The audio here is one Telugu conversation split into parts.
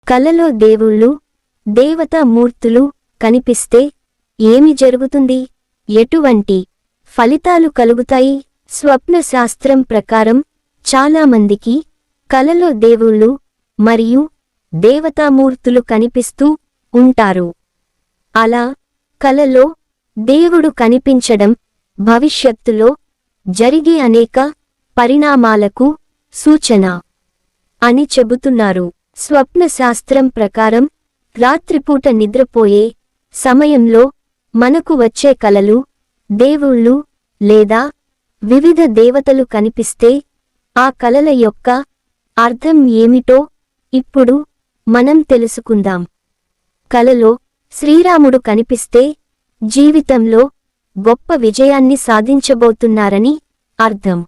కలలో దేవుళ్ళు, దేవతామూర్తులు కనిపిస్తే ఏమి జరుగుతుంది? ఎటువంటి ఫలితాలు కలుగుతాయి? స్వప్న శాస్త్రం ప్రకారం చాలామందికి కలలో దేవుళ్ళు మరియు దేవతామూర్తులు కనిపిస్తూ ఉంటారు. అలా కలలో దేవుడు కనిపించడం భవిష్యత్తులో జరిగే అనేక పరిణామాలకు సూచన అని చెబుతున్నారు. స్వప్న శాస్త్రం ప్రకారం రాత్రిపూట నిద్రపోయే సమయంలో మనకు వచ్చే కలలు దేవుళ్ళు లేదా వివిధ దేవతలు కనిపిస్తే ఆ కలల యొక్క అర్థం ఏమిటో ఇప్పుడు మనం తెలుసుకుందాం. కలలో శ్రీరాముడు కనిపిస్తే జీవితంలో గొప్ప విజయాన్ని సాధించబోతున్నారని అర్థం.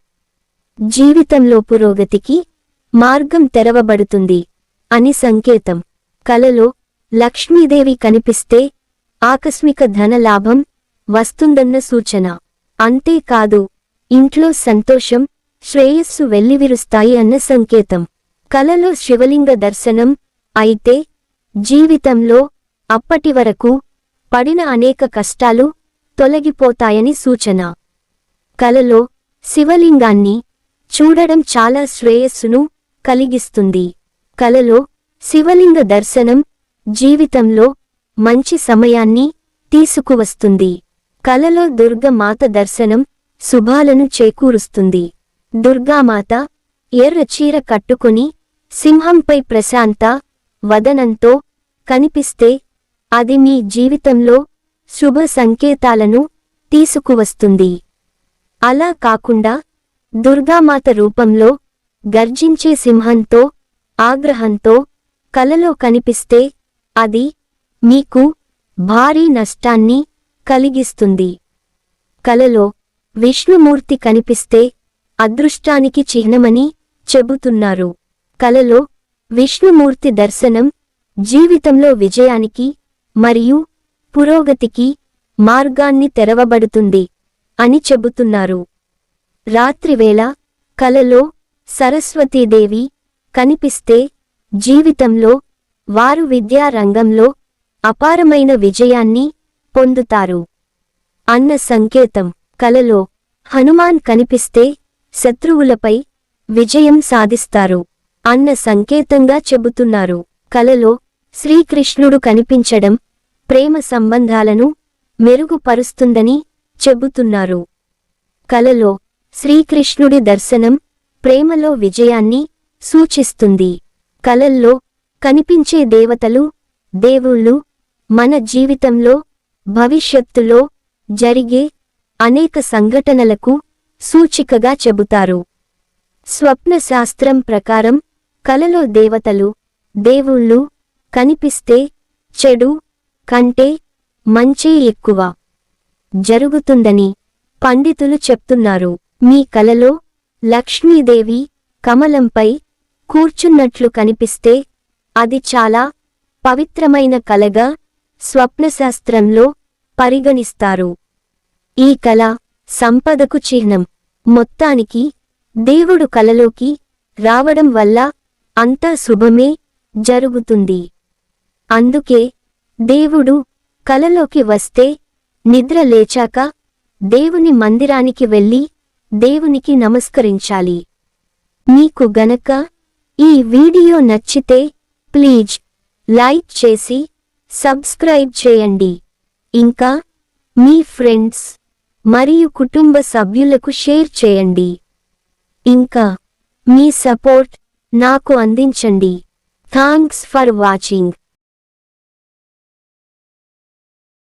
జీవితంలో పురోగతికి మార్గం తెరవబడుతుంది అని సంకేతం. కలలో లక్ష్మీదేవి కనిపిస్తే ఆకస్మిక ధన లాభం వస్తుందన్న సూచన. అంతేకాదు ఇంట్లో సంతోషం, శ్రేయస్సు వెల్లివిరుస్తాయి అన్న సంకేతం. కలలో శివలింగ దర్శనం అయితే జీవితంలో అప్పటి వరకు పడిన అనేక కష్టాలు తొలగిపోతాయని సూచన. కలలో శివలింగాన్ని చూడడం చాలా శ్రేయస్సును కలిగిస్తుంది. కలలో శివలింగ దర్శనం జీవితంలో మంచి సమయాన్ని తీసుకువస్తుంది. కలలో దుర్గామాత దర్శనం శుభాలను చేకూరుస్తుంది. దుర్గామాత ఎర్ర చీర కట్టుకుని సింహంపై ప్రశాంత వదనంతో కనిపిస్తే అది మీ జీవితంలో శుభ సంకేతాలను తీసుకువస్తుంది. అలా కాకుండా దుర్గామాత రూపంలో గర్జించే సింహంతో ఆగ్రహంతో కలలో కనిపిస్తే అది మీకు భారీ నష్టాన్ని కలిగిస్తుంది. కలలో విష్ణుమూర్తి కనిపిస్తే అదృష్టానికి చిహ్నమని చెబుతున్నారు. కలలో విష్ణుమూర్తి దర్శనం జీవితంలో విజయానికి మరియు పురోగతికి మార్గాన్ని తెరవబడుతుంది అని చెబుతున్నారు. రాత్రివేళ కలలో సరస్వతీదేవి కనిపిస్తే జీవితంలో వారు విద్యా రంగంలో అపారమైన విజయాన్ని పొందుతారు అన్న సంకేతం. కలలో హనుమాన్ కనిపిస్తే శత్రువులపై విజయం సాధిస్తారు అన్న సంకేతంగా చెబుతున్నారు. కలలో శ్రీకృష్ణుడు కనిపించడం ప్రేమ సంబంధాలను మెరుగుపరుస్తుందని చెబుతున్నారు. కలలో శ్రీకృష్ణుడి దర్శనం ప్రేమలో విజయాన్ని సూచిస్తుంది. కలల్లో కనిపించే దేవతలు, దేవుళ్ళు మన జీవితంలో భవిష్యత్తులో జరిగే అనేక సంఘటనలకు సూచికగా చెబుతారు. స్వప్న శాస్త్రం ప్రకారం కలలో దేవతలు, దేవుళ్ళు కనిపిస్తే చెడు కంటే మంచే ఎక్కువ జరుగుతుందని పండితులు చెప్తున్నారు. మీ కలలో లక్ష్మీదేవి కమలంపై కూర్చున్నట్లు కనిపిస్తే అది చాలా పవిత్రమైన కలగా స్వప్నశాస్త్రంలో పరిగణిస్తారు. ఈ కల సంపదకు చిహ్నం. మొత్తానికి దేవుడు కలలోకి రావడం వల్ల అంతా శుభమే జరుగుతుంది. అందుకే దేవుడు కలలోకి వస్తే నిద్ర లేచాక దేవుని మందిరానికి వెళ్ళి దేవునికి నమస్కరించాలి. మీకు గనక ఈ వీడియో నచ్చితే ప్లీజ్ లైక్ చేసి సబ్స్క్రైబ్ చేయండి. ఇంకా మీ ఫ్రెండ్స్ మరియు కుటుంబ సభ్యులకు షేర్ చేయండి. ఇంకా మీ సపోర్ట్ నాకు అందించండి. Thanks for watching.